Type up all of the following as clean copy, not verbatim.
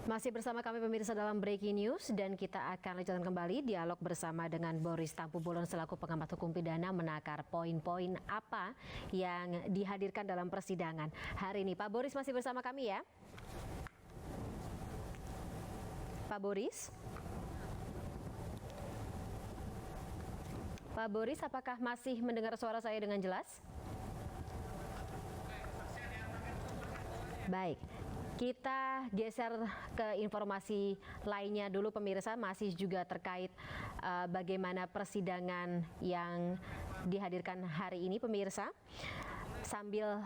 Masih bersama kami pemirsa dalam Breaking News dan kita akan lanjutkan kembali dialog bersama dengan Boris Tampubolon selaku pengamat hukum pidana menakar poin-poin apa yang dihadirkan dalam persidangan hari ini. Pak Boris masih bersama kami ya? Pak Boris? Pak Boris, apakah masih mendengar suara saya dengan jelas? Baik. Kita geser ke informasi lainnya dulu pemirsa, masih juga terkait bagaimana persidangan yang dihadirkan hari ini pemirsa. Sambil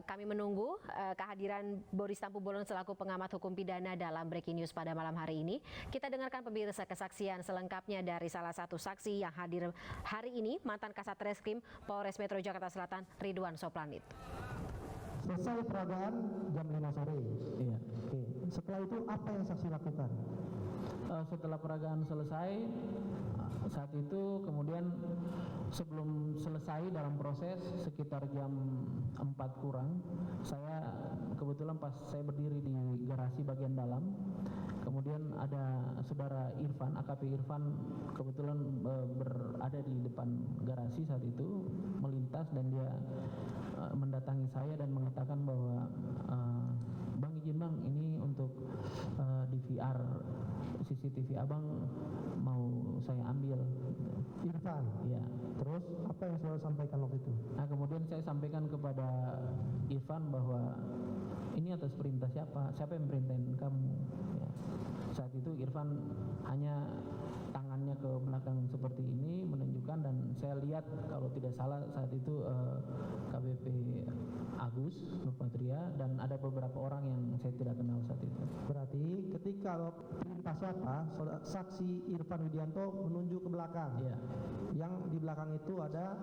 kami menunggu kehadiran Boris Tampubolon selaku pengamat hukum pidana dalam Breaking News pada malam hari ini, kita dengarkan pemirsa kesaksian selengkapnya dari salah satu saksi yang hadir hari ini, mantan Kasat Reskrim Polres Metro Jakarta Selatan Ridwan Soplanit. Selesai peragaan jam 5 sore. Iya. Oke. Setelah itu apa yang saksi lakukan? Setelah peragaan selesai, saat itu kemudian sebelum selesai dalam proses sekitar jam 4 kurang, saya kebetulan pas saya berdiri di garasi bagian dalam, kemudian ada saudara Irfan, AKP Irfan kebetulan berada di depan garasi saat itu, melintas dan dia mendatangi saya dan mengatakan bahwa Bang izin Bang, ini untuk DVR CCTV abang mau saya ambil. Irfan? Ya. Terus apa yang saudara sampaikan waktu itu? Nah kemudian saya sampaikan kepada Irfan bahwa ini atas perintah siapa? Siapa yang merintahin kamu? Ya. Saat itu Irfan hanya tangannya ke belakang seperti ini menunjukkan, dan saya lihat kalau tidak salah saat itu KBP Agus Nurpatria dan ada beberapa orang yang saya tidak kenal saat itu. Berarti ketika perintah siapa, saksi Irfan Widianto menunjuk ke belakang. Iya. Yang di belakang itu ada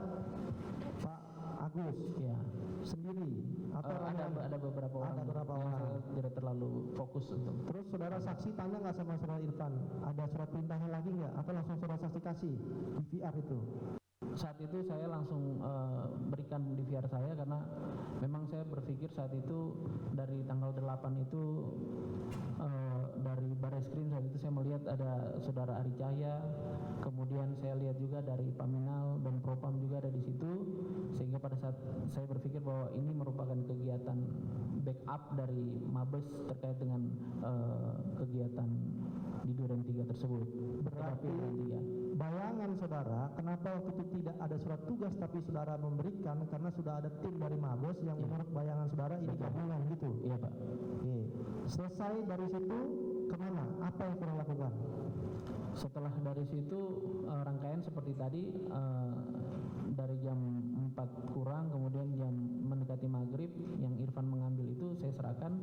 Pak Agus. Ya. Sendiri atau ada beberapa orang. Ada beberapa yang orang. saya tidak terlalu fokus untuk. Terus saudara saksi tanya nggak sama saudara Irfan, ada surat perintahnya lagi nggak? Atau langsung saudara saksi kasih DVR itu? Saat itu saya langsung berikan DVR saya karena memang saya berpikir saat itu dari tanggal 8 itu dari Barreskrim saat itu saya melihat ada saudara Ari Cahya, kemudian saya lihat juga dari Paminal dan Propam juga ada di situ, sehingga pada saat saya berpikir bahwa ini merupakan kegiatan backup dari Mabes terkait dengan kegiatan di Duren 3 tersebut. Berarti bayangan saudara, kenapa waktu itu tidak ada surat tugas tapi saudara memberikan karena sudah ada tim dari Mabes yang menurut bayangan saudara ini gabungan gitu? Iya Pak. Oke. Selesai dari situ kemana? Apa yang saudara lakukan? Setelah dari situ rangkaian seperti tadi, dari jam 4 kurang kemudian jam mendekati maghrib yang Irfan mengambil itu saya serahkan,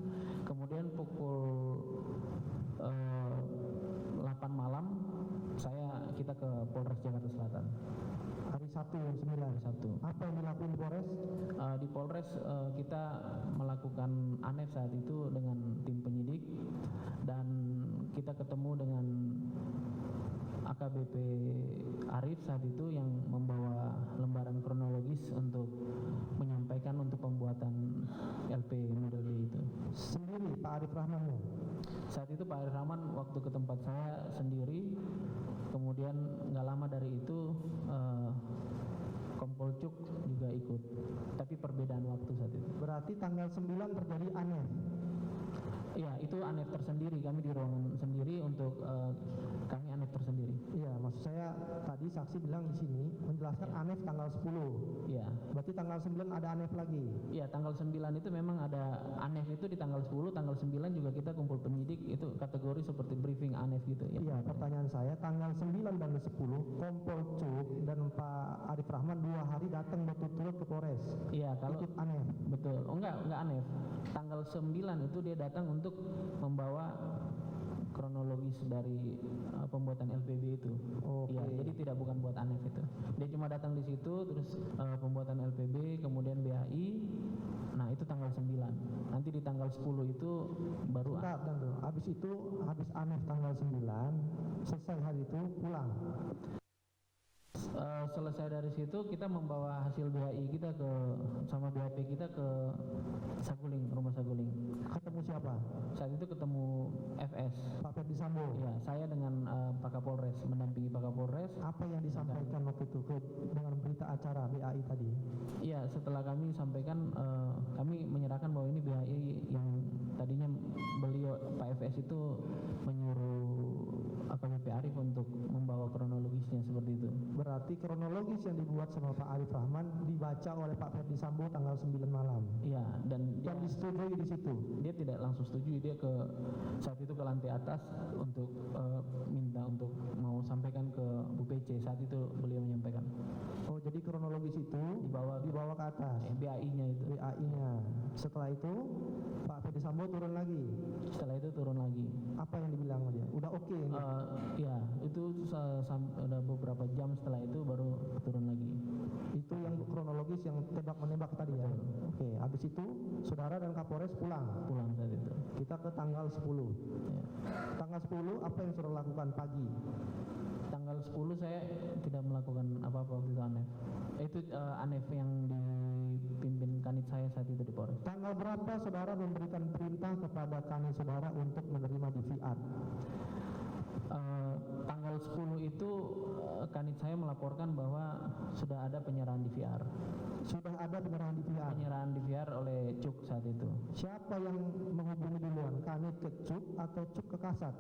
kemudian pukul 8 malam kita ke Polres Jakarta Selatan. Hari Sabtu jam 9. Hari Sabtu. Apa yang dilakukan di Polres? Di Polres kita melakukan ANEF saat itu dengan tim penyidik dan kita ketemu dengan AKBP Arif saat itu yang membawa lembaran kronologis untuk menyampaikan untuk pembuatan LP model D itu. Sendiri Pak Arif Rahman? Saat itu Pak Arif Rahman waktu ke tempat saya sendiri, kemudian nggak lama dari itu Kompol Cuk juga ikut, tapi perbedaan waktu saat itu. Berarti tanggal 9 terjadi ANEF? Iya, itu ANEF tersendiri, kami di ruangan sendiri untuk kami ANEF tersendiri. Iya, maksud saya tadi saksi bilang di sini menjelaskan ANEF tanggal 10. Iya. Berarti tanggal 9 ada ANEF lagi? Iya, tanggal 9 itu memang ada ANEF itu di tanggal 10, tanggal 9 juga kita kumpul penyidik, itu kategori seperti briefing ANEF gitu ya. Iya, pertanyaan saya tanggal 9 dan 10 Kompol Cuk dan Pak Arif Rahman 2 hari datang berturut-turut ke Polres. Iya, kalau ikut ANEF. Betul. Oh enggak ANEF. Tanggal 9 itu dia datang untuk membawa kronologis dari pembuatan LPB itu. Oke. Iya, jadi tidak bukan buat ANEF itu. Dia cuma datang di situ terus pembuatan LPB kemudian BAI. Nah, itu tanggal 9. Nanti di tanggal 10 itu baru habis itu habis ANEF tanggal 9, selesai hari itu pulang. Selesai dari situ kita membawa hasil BHI kita sama BHP kita ke Saguling, rumah Saguling. Ketemu siapa? Saat itu ketemu FS. Pak Ferdi Sambo. Ya, saya dengan Pak Kapolres, mendampingi Pak Kapolres. Apa yang disampaikan waktu itu dengan berita acara BAI tadi? Iya, setelah kami sampaikan, kami menyerahkan bahwa ini BAI yang tadinya beliau Pak FS itu menyuruh AKBP Arif untuk membawa kronologisnya seperti itu. Berarti kronologis yang dibuat sama Pak Arif Rahman dibaca oleh Pak Ferdi Sambo tanggal 9 malam. Iya, dan Yang disetujui di situ. dia tidak langsung setuju, dia saat itu ke lantai atas untuk minta untuk mau sampaikan ke Bu PC. Saat itu beliau menyampaikan Oh, jadi kronologis itu dibawa ke atas. BAI-nya itu. BAI-nya. Setelah itu Pak Ferdi Sambo turun lagi. Setelah itu turun lagi. Apa yang dibilang sama dia? Udah oke ini. Ya, itu udah beberapa jam setelah itu baru turun lagi. Itu yang kronologis yang tembak menembak tadi ya. Oke, habis itu saudara dan Kapolres pulang. Pulang saat itu. Kita ke tanggal 10. Ya. Tanggal 10 apa yang saudara lakukan pagi? Tanggal 10 saya tidak melakukan apa-apa waktu itu ANEF. Itu ANEF yang dipimpin kanit saya saat itu di Polres. Tanggal berapa saudara memberikan perintah kepada kanit saudara untuk menerima DVR? Tanggal 10 itu kanit saya melaporkan bahwa sudah ada penyerahan DVR. Sudah ada penyerahan DVR. Penyerahan DVR oleh Cuk saat itu. Siapa yang menghubungi duluan? Kanit ke Cuk atau Cuk ke Kasat?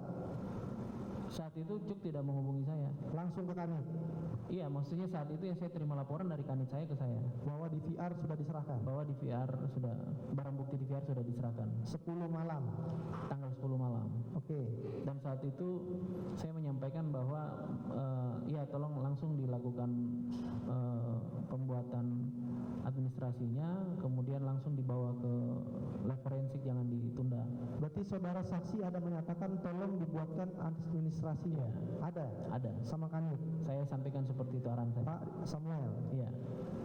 Saat itu Cuk tidak menghubungi saya. Langsung ke kanit. Iya, maksudnya saat itu ya saya terima laporan dari kanit saya ke saya Bahwa DVR sudah diserahkan. bahwa DVR sudah, barang bukti DVR sudah diserahkan 10 malam. tanggal 10 malam. Oke. Dan saat itu saya menyampaikan bahwa ya tolong langsung dilakukan pembuatan administrasinya, kemudian langsung dibawa ke lab forensik, jangan ditunda. Berarti saudara saksi ada menyatakan tolong dibuatkan administrasinya. Ada. Ada. Sama kanit. Saya sampaikan seperti itu arahan saya. Pak Samuel. Iya.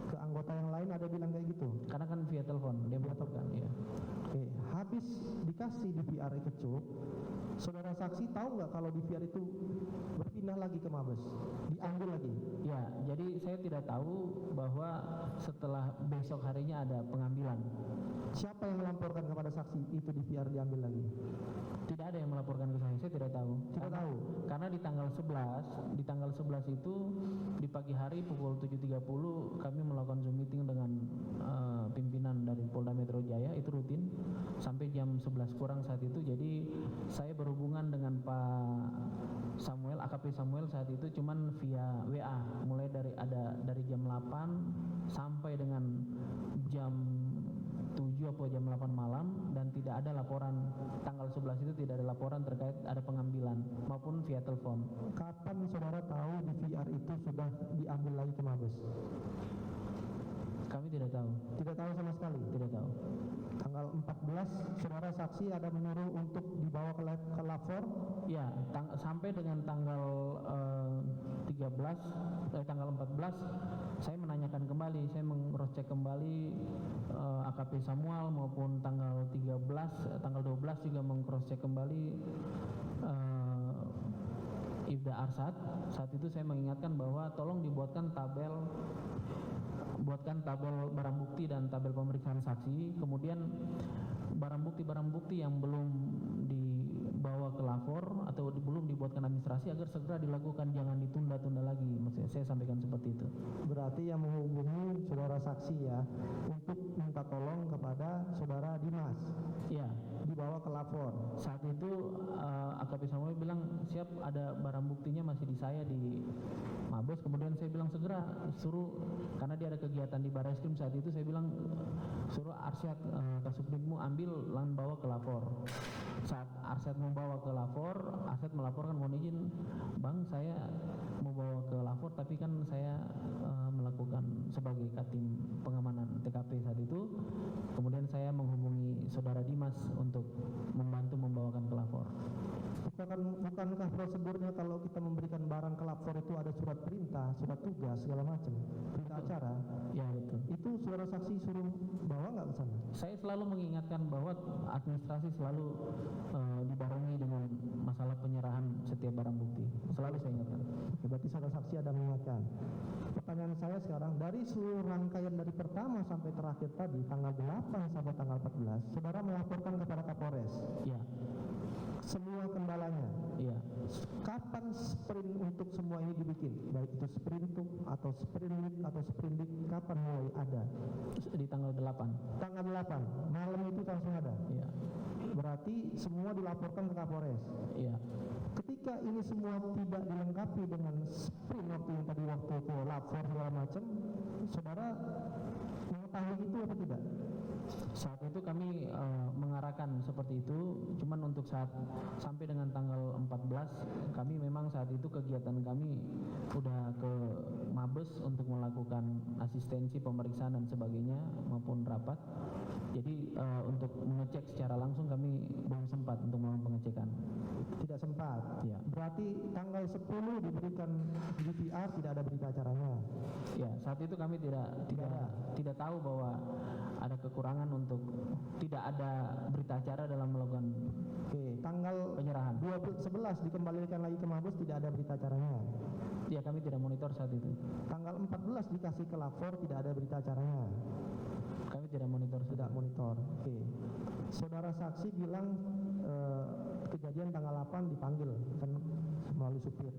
Ke anggota yang lain ada bilang kayak gitu. Karena kan via telepon dia melaporkan. Iya. Oke, habis dikasih DVR ke Cuk, saudara saksi tahu nggak kalau DVR itu berpindah lagi ke Mabes, diambil lagi? Ya, jadi saya tidak tahu bahwa setelah besok harinya ada pengambilan. Siapa yang melaporkan kepada saksi itu DVR diambil lagi? Tidak ada yang melaporkan ke saya tidak tahu. Tidak tahu. Karena di tanggal 11 itu di pagi hari pukul 7.30 kami melakukan Zoom meeting dengan pimpinan dari Polda Metro Jaya, itu rutin sampai jam 11 kurang saat itu. Jadi saya berhubungan dengan Pak Samuel, AKP Samuel saat itu cuman via WA, mulai dari jam 8 sampai dengan jam 7 atau jam 8 malam, dan tidak ada laporan. Tanggal 11 itu tidak ada laporan terkait ada pengambilan maupun via telepon. Kapan saudara tahu DVR itu sudah diambil lagi ke Mabes? Kami tidak tahu. Tidak tahu sama sekali. Tidak tahu. Tanggal 14 saudara saksi ada menyuruh untuk dibawa ke lapor. Ya, sampai dengan tanggal 14 saya menanyakan kembali, saya meng-cross-check kembali AKP Samuel maupun tanggal 12 juga meng-cross-check kembali Ibda Arsad. Saat itu saya mengingatkan bahwa tolong dibuatkan tabel barang bukti dan tabel pemeriksaan saksi, kemudian barang bukti yang belum dibawa ke lapor atau belum dibuatkan administrasi agar segera dilakukan, jangan ditunda-tunda lagi. Maksudnya saya sampaikan seperti itu. Berarti yang menghubungi saudara saksi ya untuk minta tolong kepada saudara Dimas. Ya, Dibawa ke lapor. saat itu AKP Samuel bilang siap, ada barang buktinya masih di saya di Mabes. Kemudian saya bilang segera suruh, karena dia ada kegiatan di Barreskrim saat itu, saya bilang suruh Arsyad Kasubditmu ambil lan bawa ke lapor. Saat Arsyad membawa ke lapor, Arsyad melaporkan, mohon izin Bang, saya mau bawa ke lapor tapi kan saya melakukan sebagai Katim pengamanan TKP saat itu. Kemudian saya menghubungi saudara Dimas untuk membantu membawakan ke lapor. Bukankah prosedurnya kalau kita memberikan barang ke lapor itu ada surat perintah, surat tugas, segala macam, perintah acara? Ya betul. Itu saudara saksi suruh bawa nggak ke sana? Saya selalu mengingatkan bahwa administrasi selalu dibarengi dengan masalah penyerahan setiap barang bukti. Selalu saya ingatkan. Oke, berarti saudara saksi ada mengingatkan. Pertanyaan saya sekarang, dari seluruh rangkaian dari pertama sampai terakhir tadi, tanggal 8 sampai tanggal 14, saudara melaporkan kepada Kapolres. Ya, Semua kapan sprint untuk semua ini dibikin? Baik itu sprintuk atau sprint lead atau sprindik, kapan mulai ada? Di tanggal 8. Tanggal 8, malam itu langsung ada? Iya. Berarti semua dilaporkan ke Kapolres? Iya. Ketika ini semua tidak dilengkapi dengan sprint waktu yang tadi waktu ke lapor segala macam, saudara mengetahui itu apa tidak? Saat itu kami mengarahkan seperti itu, cuman untuk saat sampai dengan tanggal 14 kami memang saat itu kegiatan kami udah ke Mabes untuk melakukan asistensi pemeriksaan dan sebagainya maupun rapat. Jadi untuk mengecek secara langsung kami belum sempat untuk melakukan pengecekan. Tidak sempat. Ya. Berarti tanggal 10 diberikan GPR, tidak ada berita acaranya. Ya, saat itu kami tidak tahu bahwa ada kekurangan untuk tidak ada berita acara dalam melakukan Tanggal penyerahan. 11 dikembalikan lagi ke Mabes, tidak ada berita acaranya. Ya, kami tidak monitor saat itu. Tanggal 14 dikasih ke lapor, tidak ada berita acaranya. Kami tidak monitor. Tidak monitor. Saudara saksi bilang kejadian tanggal 8 dipanggil kan melalui supir.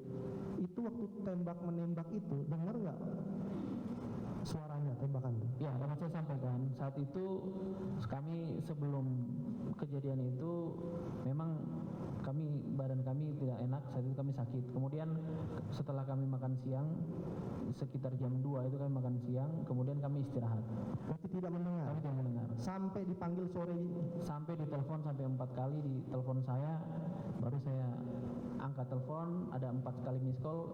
Itu waktu tembak menembak itu dengar nggak suaranya tembakan? Ya, dapat saya sampaikan saat itu kami sebelum kejadian itu memang badan kami tidak enak, saat itu kami sakit. Kemudian setelah kami makan siang sekitar jam 2 itu kami makan siang, kemudian kami istirahat. Berarti tidak mendengar? Kami tidak mendengar. Sampai dipanggil sore? Sampai ditelepon sampai 4 kali di telepon saya, baru saya angkat telepon, ada 4 kali miss call,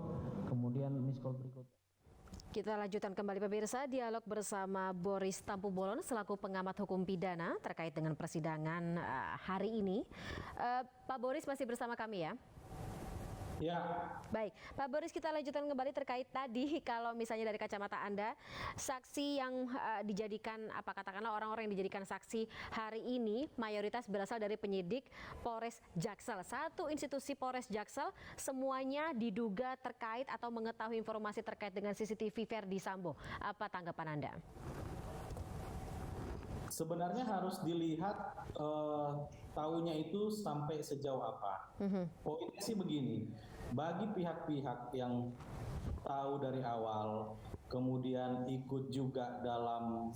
kemudian miss call berikut. Kita lanjutkan kembali pemirsa dialog bersama Boris Tampubolon selaku pengamat hukum pidana terkait dengan persidangan hari ini. Pak Boris masih bersama kami ya? Ya. Baik, Pak Boris, kita lanjutkan kembali terkait tadi kalau misalnya dari kacamata Anda, saksi yang dijadikan katakanlah orang-orang yang dijadikan saksi hari ini mayoritas berasal dari penyidik Polres Jaksel. Satu institusi Polres Jaksel semuanya diduga terkait atau mengetahui informasi terkait dengan CCTV Verdi Sambo. Apa tanggapan Anda? Sebenarnya harus dilihat tahunya itu sampai sejauh apa. Poinnya sih begini, bagi pihak-pihak yang tahu dari awal, kemudian ikut juga dalam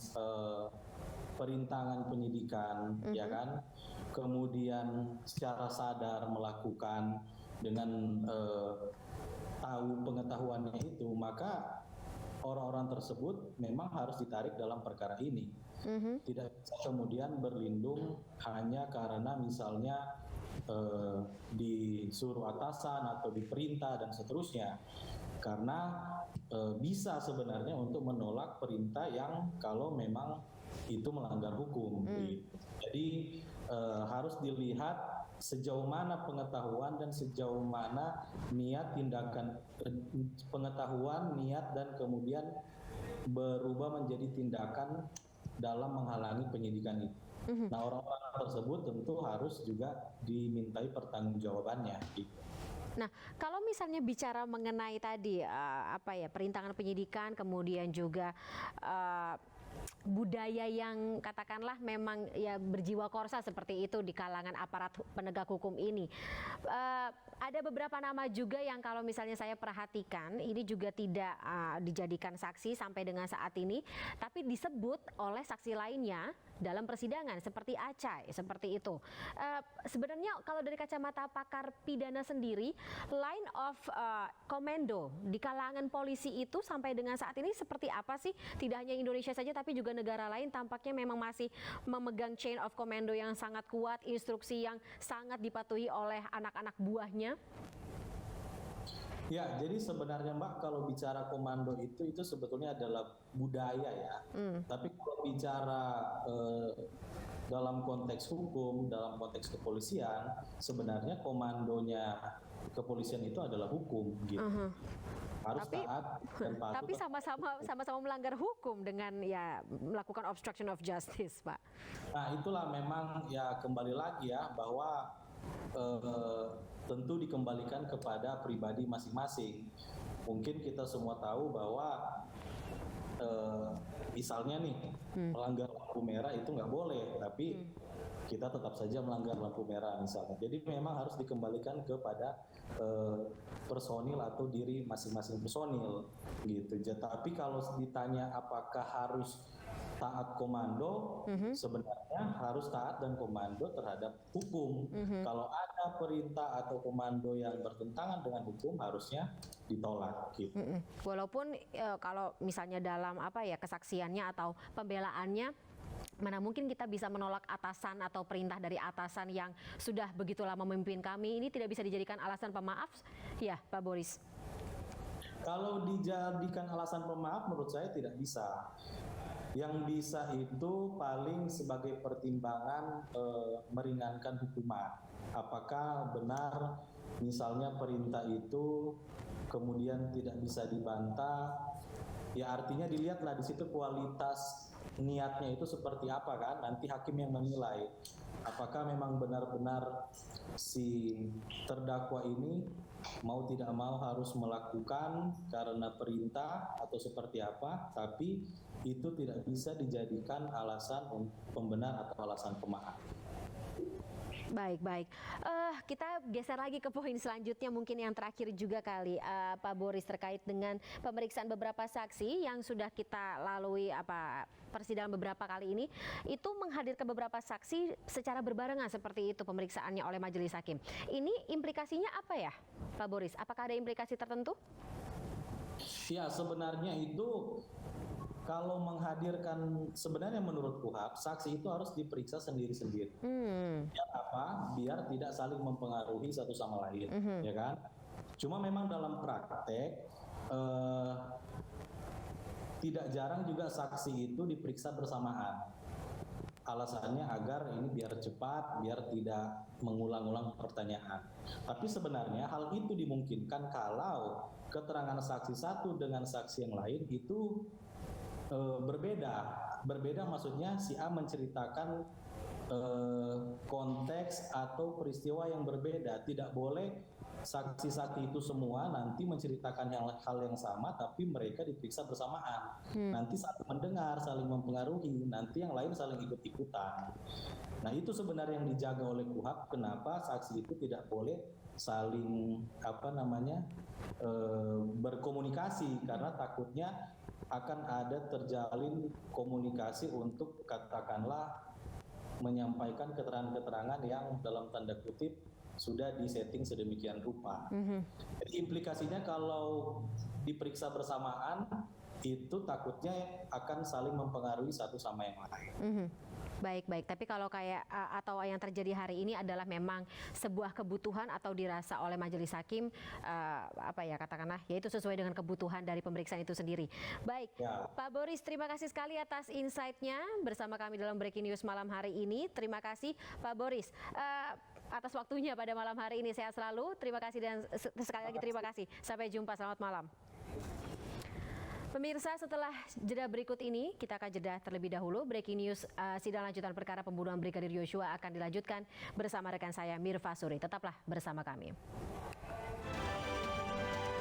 perintangan penyidikan, ya kan, kemudian secara sadar melakukan dengan tahu pengetahuannya itu, maka orang-orang tersebut memang harus ditarik dalam perkara ini. Tidak bisa kemudian berlindung hanya karena misalnya disuruh atasan atau diperintah dan seterusnya, karena bisa sebenarnya untuk menolak perintah yang kalau memang itu melanggar hukum. Jadi harus dilihat sejauh mana pengetahuan dan sejauh mana niat tindakan, pengetahuan, niat, dan kemudian berubah menjadi tindakan dalam menghalangi penyidikan itu. Nah, orang-orang tersebut tentu harus juga dimintai pertanggungjawabannya. Nah, kalau misalnya bicara mengenai tadi perintangan penyidikan, kemudian juga budaya yang katakanlah memang ya berjiwa korsa seperti itu di kalangan aparat penegak hukum ini. Ada beberapa nama juga yang kalau misalnya saya perhatikan ini juga tidak dijadikan saksi sampai dengan saat ini, tapi disebut oleh saksi lainnya dalam persidangan seperti Acai, seperti itu. Sebenarnya kalau dari kacamata pakar pidana sendiri, line of komando di kalangan polisi itu sampai dengan saat ini seperti apa sih? Tidak hanya Indonesia saja tapi juga negara lain tampaknya memang masih memegang chain of commando yang sangat kuat, instruksi yang sangat dipatuhi oleh anak-anak buahnya. Ya, jadi sebenarnya Mbak, kalau bicara komando itu sebetulnya adalah budaya ya. Tapi kalau bicara dalam konteks hukum, dalam konteks kepolisian, sebenarnya komandonya kepolisian itu adalah hukum, gitu. Harus taat dan patuh. Tapi sama-sama melanggar hukum dengan ya melakukan obstruction of justice, Pak. Nah, itulah memang ya kembali lagi ya bahwa tentu dikembalikan kepada pribadi masing-masing. Mungkin kita semua tahu bahwa misalnya nih melanggar lampu merah itu nggak boleh, tapi kita tetap saja melanggar lampu merah misalnya. Jadi memang harus dikembalikan kepada personil atau diri masing-masing personil gitu. Tapi kalau ditanya apakah harus taat komando, sebenarnya harus taat dan komando terhadap hukum. Kalau ada perintah atau komando yang bertentangan dengan hukum, harusnya ditolak gitu. Walaupun kalau misalnya dalam kesaksiannya atau pembelaannya, mana mungkin kita bisa menolak atasan atau perintah dari atasan yang sudah begitu lama memimpin kami, ini tidak bisa dijadikan alasan pemaaf ya Pak Boris? Kalau dijadikan alasan pemaaf menurut saya tidak bisa. Yang bisa itu paling sebagai pertimbangan meringankan hukuman. Apakah benar misalnya perintah itu kemudian tidak bisa dibantah, ya artinya dilihatlah di situ kualitas niatnya itu seperti apa kan, nanti hakim yang menilai apakah memang benar-benar si terdakwa ini mau tidak mau harus melakukan karena perintah atau seperti apa, tapi itu tidak bisa dijadikan alasan pembenar atau alasan pemaaf. Baik. Kita geser lagi ke poin selanjutnya, mungkin yang terakhir juga kali Pak Boris, terkait dengan pemeriksaan beberapa saksi yang sudah kita lalui persidangan beberapa kali ini, itu menghadirkan beberapa saksi secara berbarengan seperti itu pemeriksaannya oleh majelis hakim. Ini implikasinya apa ya Pak Boris? Apakah ada implikasi tertentu? Ya sebenarnya itu kalau menghadirkan, sebenarnya menurut KUHAP saksi itu harus diperiksa sendiri-sendiri. Biar apa? Biar tidak saling mempengaruhi satu sama lain, ya kan? Cuma memang dalam praktek tidak jarang juga saksi itu diperiksa bersamaan. Alasannya agar ini biar cepat, biar tidak mengulang-ulang pertanyaan. Tapi sebenarnya hal itu dimungkinkan kalau keterangan saksi satu dengan saksi yang lain itu berbeda maksudnya si A menceritakan konteks atau peristiwa yang berbeda. Tidak boleh saksi-saksi itu semua nanti menceritakan hal yang sama tapi mereka diperiksa bersamaan. Nanti saling mendengar, saling mempengaruhi, nanti yang lain saling ikut-ikutan. Nah itu sebenarnya yang dijaga oleh KUHAP, kenapa saksi itu tidak boleh saling berkomunikasi, karena takutnya akan ada terjalin komunikasi untuk katakanlah menyampaikan keterangan-keterangan yang dalam tanda kutip sudah disetting sedemikian rupa. Jadi implikasinya kalau diperiksa bersamaan itu takutnya akan saling mempengaruhi satu sama yang lain. Baik. Tapi kalau atau yang terjadi hari ini adalah memang sebuah kebutuhan atau dirasa oleh majelis hakim katakanlah yaitu sesuai dengan kebutuhan dari pemeriksaan itu sendiri. Baik, ya. Pak Boris, terima kasih sekali atas insight-nya bersama kami dalam Breaking News malam hari ini. Terima kasih Pak Boris atas waktunya pada malam hari ini. Sehat selalu. Terima kasih dan sekali lagi terima kasih. Sampai jumpa. Selamat malam. Pemirsa, setelah jeda berikut ini, kita akan jeda terlebih dahulu. Breaking News, sidang lanjutan perkara pembunuhan Brigadir Yosua akan dilanjutkan bersama rekan saya Mirva Suri. Tetaplah bersama kami.